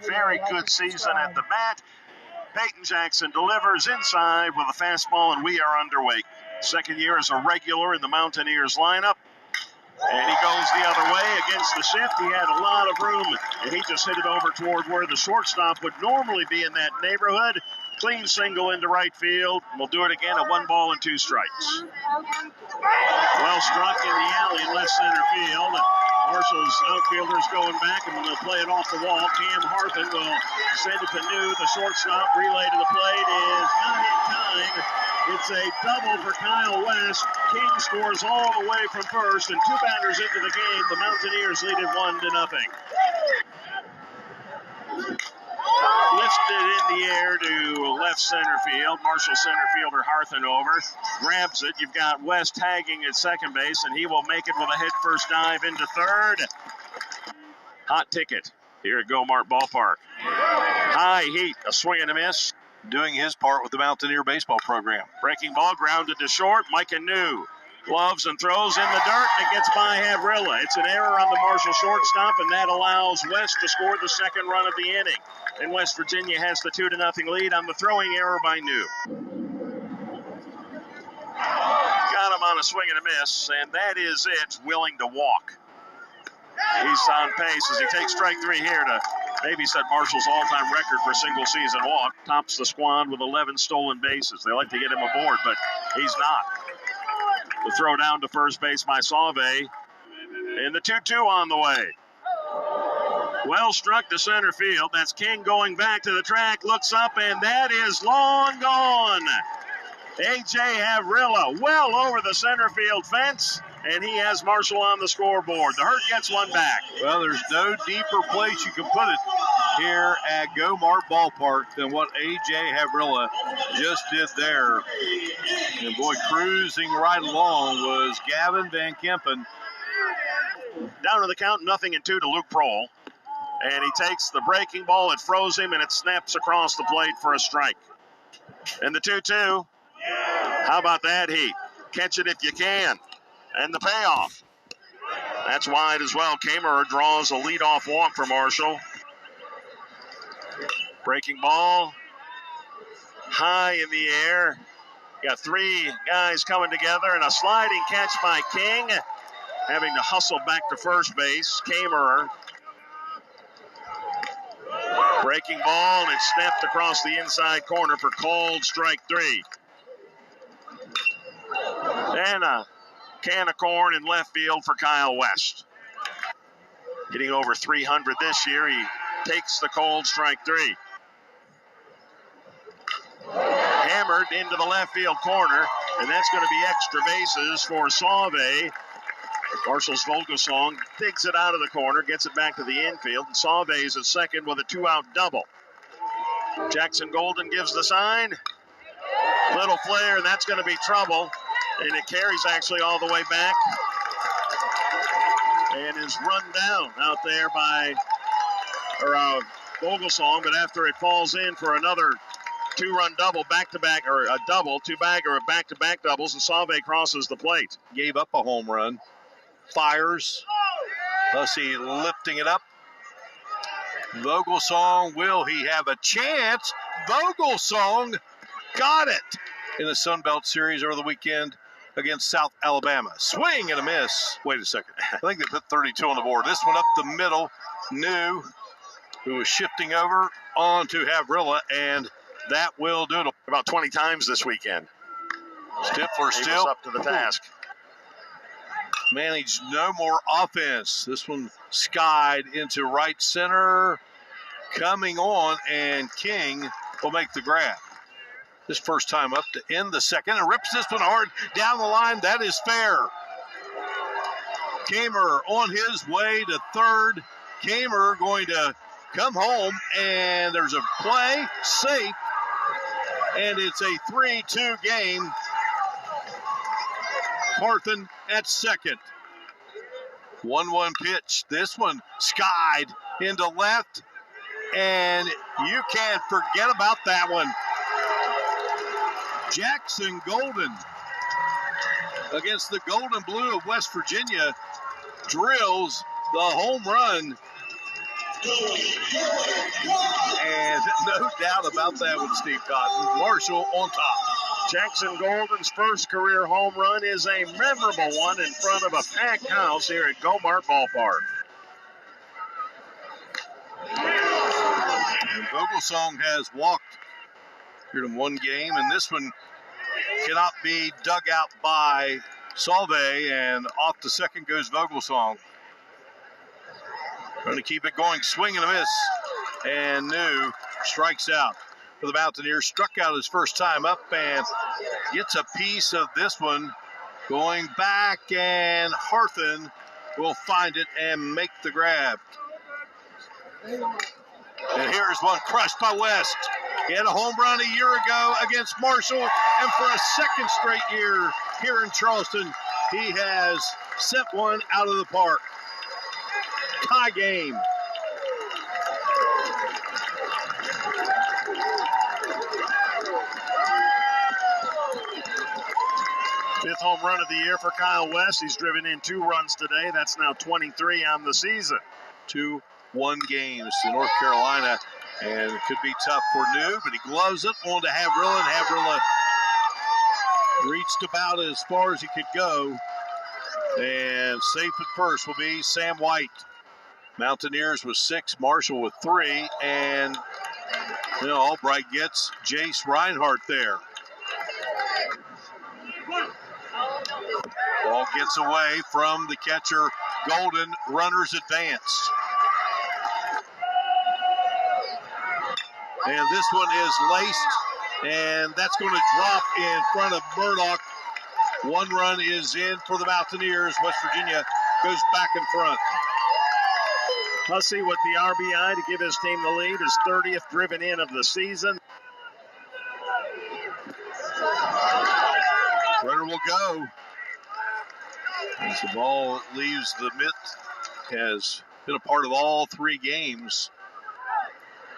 very good season at the bat. Peyton Jackson delivers inside with a fastball, and we are underway. Second year as a regular in the Mountaineers lineup. And he goes the other way against the shift. He had a lot of room, and he just hit it over toward where the shortstop would normally be in that neighborhood. Clean single into right field. We'll do it again at 1 ball and 2 strikes. Well struck in the alley in left center field. Marshall's outfielders going back, and they'll play it off the wall. Cam Harthen will send it to New. The shortstop relay to the plate is not in time. It's a double for Kyle West. King scores all the way from first, and 2 batters into the game. The Mountaineers lead it 1-0. Lifted in the air to left center field. Marshall center fielder Harthen over. Grabs it. You've got West tagging at second base, and he will make it with a head first dive into third. Hot ticket here at Go-Mart Ballpark. High heat, a swing and a miss. Doing his part with the Mountaineer baseball program. Breaking ball grounded to short. Micah New gloves and throws in the dirt, and it gets by Havrilla. It's an error on the Marshall shortstop, and that allows West to score the second run of the inning. And West Virginia has the 2-0 lead on the throwing error by New. Got him on a swing and a miss, and that is it. Willing to walk. He's on pace as he takes strike 3 here to maybe set Marshall's all-time record for single season walk. Tops the squad with 11 stolen bases. They like to get him aboard, but he's not. The throw down to first base by Sauve. And the 2-2 on the way. Well struck to center field. That's King going back to the track. Looks up, and that is long gone. A.J. Havrilla well over the center field fence, and he has Marshall on the scoreboard. The Hurt gets one back. Well, there's no deeper place you can put it here at Go-Mart Ballpark than what A.J. Havrilla just did there. And boy, cruising right along was Gavin Van Kempen. Down to the count, 0-2 to Luke Prohl. And he takes the breaking ball, it froze him, and it snaps across the plate for a strike. And the 2-2. How about that heat? Catch it if you can. And the payoff. That's wide as well. Kamerer draws a leadoff walk for Marshall. Breaking ball. High in the air. Got 3 guys coming together, and a sliding catch by King. Having to hustle back to first base. Kamerer. Breaking ball, and it's snapped across the inside corner for called strike 3. And a can of corn in left field for Kyle West. Hitting over 300 this year. He takes the cold strike 3. Hammered into the left field corner, and that's going to be extra bases for Sauve. Marshall's Vogelsong digs it out of the corner, gets it back to the infield, and Sauve is at second with a 2-out double. Jackson Golden gives the sign. Little flare, and that's going to be trouble. And it carries actually all the way back and is run down out there by Vogelsong. But after it falls in for another 2-run double, back-to-back, or a double, 2-bagger of back-to-back doubles, and Sauve crosses the plate. Gave up a home run. Fires. Hussey lifting it up. Vogelsong, will he have a chance? Vogelsong got it in the Sun Belt Series over the weekend against South Alabama. Swing and a miss. Wait a second. I think they put 32 on the board. This one up the middle. New, who was shifting over onto Havrilla, and that will do it. About 20 times this weekend. Stifler He still was up to the task. Managed no more offense. This one skied into right center. Coming on, and King will make the grab. His first time up to end the second, and rips this one hard down the line. That is fair. Kamerer on his way to third. Kamerer going to come home, and there's a play, safe, and it's a 3-2 game. Harthen at second. 1-1 pitch. This one skied into left, and you can't forget about that one. Jackson Golden against the Gold and Blue of West Virginia drills the home run No doubt about that with Steve Cotton. Marshall on top. Jackson Golden's first career home run is a memorable one in front of a packed house here at Gomart Ballpark. And Vogelsong has walked here in one game, and this one cannot be dug out by Salve, and off to second goes Vogelsong. Trying to keep it going, swing and a miss, and New strikes out for the Mountaineers. Struck out his first time up and gets a piece of this one going back, and Harthen will find it and make the grab. And here's one crushed by West. He had a home run a year ago against Marshall, and for a second straight year here in Charleston, he has sent one out of the park. Tie game. Fifth home run of the year for Kyle West. He's driven in 2 runs today. That's now 23 on the season. 2-1 games to North Carolina, and it could be tough for New, but he gloves it on to Havrilla, and Havrilla reached about as far as he could go. And safe at first will be Sam White. Mountaineers with 6, Marshall with 3, and Albright gets Jace Reinhardt there. Ball gets away from the catcher, Golden. Runners advance. And this one is laced, and that's going to drop in front of Murdoch. 1 run is in for the Mountaineers. West Virginia goes back in front. Hussey with the RBI to give his team the lead. His 30th driven in of the season. Runner will go. As the ball leaves the mitt, has been a part of all 3 games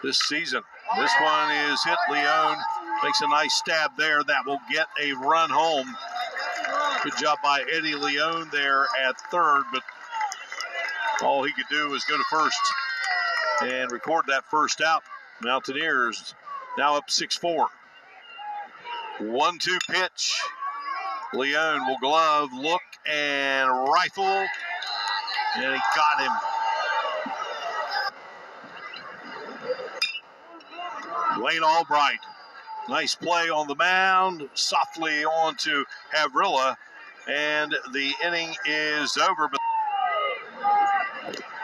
this season. This one is hit. Leone makes a nice stab there. That will get a run home. Good job by Eddie Leone there at third, but all he could do was go to first and record that first out. Mountaineers now up 6-4. 1-2 pitch. Leone will glove, look, and rifle, and he got him. Wayne Albright, nice play on the mound, softly on to Havrilla, and the inning is over. But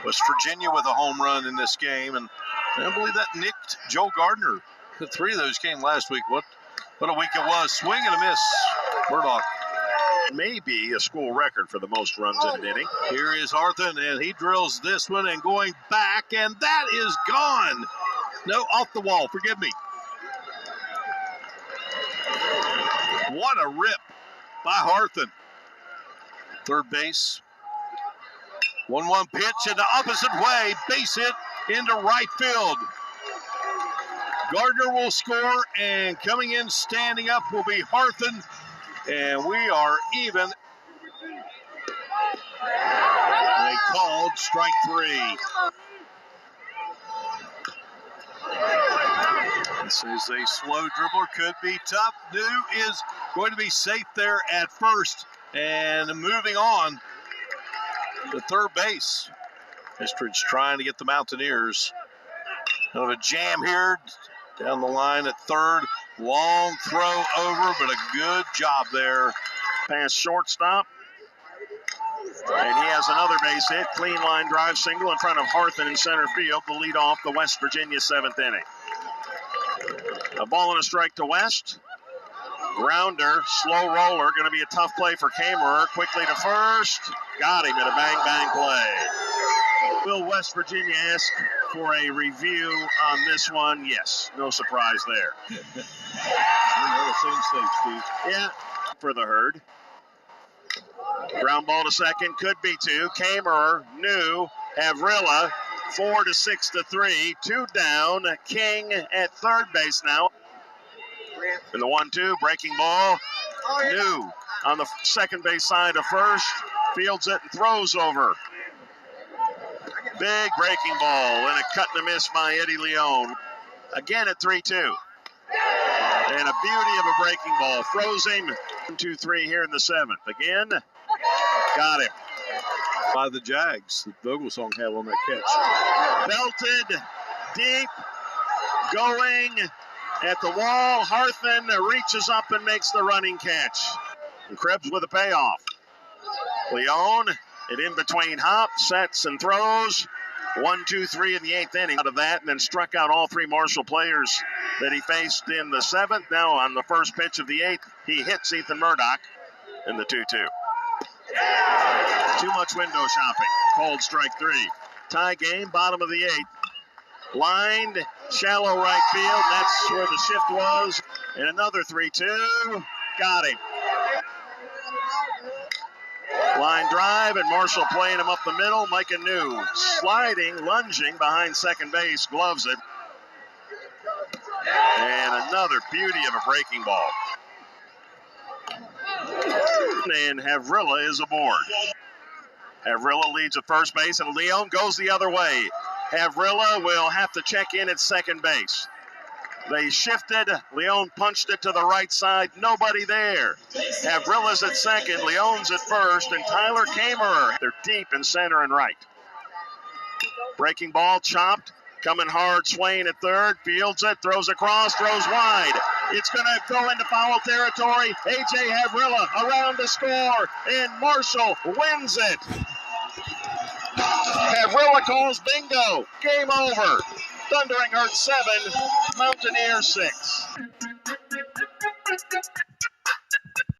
West Virginia with a home run in this game, and I believe that nicked Joe Gardner. The 3 of those came last week. What a week it was. Swing and a miss. Murdoch. Maybe a school record for the most runs in an inning. Here is Harthen, and he drills this one and going back, and that is gone. No, off the wall. Forgive me. What a rip by Harthen. Third base. 1-1 pitch in the opposite way. Base hit into right field. Gardner will score, and coming in standing up will be Harthen. And we are even. They called strike 3. This is a slow dribbler, could be tough. New is going to be safe there at first, and moving on to third base. Estridge trying to get the Mountaineers out of a jam here. Down the line at third. Long throw over, but a good job there. Past shortstop. And he has another base hit. Clean line drive single in front of Harthen in center field to lead off the West Virginia 7th inning. A ball and a strike to West. Grounder, slow roller, going to be a tough play for Kamerer. Quickly to first. Got him in a bang-bang play. Will West Virginia ask for a review on this one? Yes, no surprise there. Same state, Steve. Yeah, for the herd. Ground ball to second, could be 2. Kamerer, New, Havrilla, 4-6-3. 2 down. King at third base now. And the 1-2, breaking ball. New on the second base side of first. Fields it and throws over. Big breaking ball and a cut and a miss by Eddie Leone. Again at 3-2. And a beauty of a breaking ball. Froze him. 1-2-3 here in the 7th. Again, got him. By the Jags that Vogelsong had on that catch. Belted, deep, going at the wall. Harthen reaches up and makes the running catch. And Krebs with a payoff. Leone, it in between hops, sets, and throws. 1-2-3 in the 8th inning out of that, and then struck out all 3 Marshall players that he faced in the 7th. Now on the first pitch of the 8th, he hits Ethan Murdoch in the 2-2. Too much window shopping. Cold strike 3. Tie game, bottom of the 8th. Lined, shallow right field. That's where the shift was. And another 3-2. Got him. Line drive, and Marshall playing him up the middle. Micah New sliding, lunging behind second base, gloves it. And another beauty of a breaking ball. And Havrilla is aboard. Havrilla leads at first base, and Leone goes the other way. Havrilla will have to check in at second base. They shifted. Leone punched it to the right side. Nobody there. Havrilla's at second. Leone's at first. And Tyler Kamerer. They're deep in center and right. Breaking ball chopped. Coming hard. Swain at third. Fields it. Throws across. Throws wide. It's going to go into foul territory. A.J. Havrilla around to score. And Marshall wins it. Havrilla calls bingo. Game over. Thundering Herd 7, Mountaineers 6.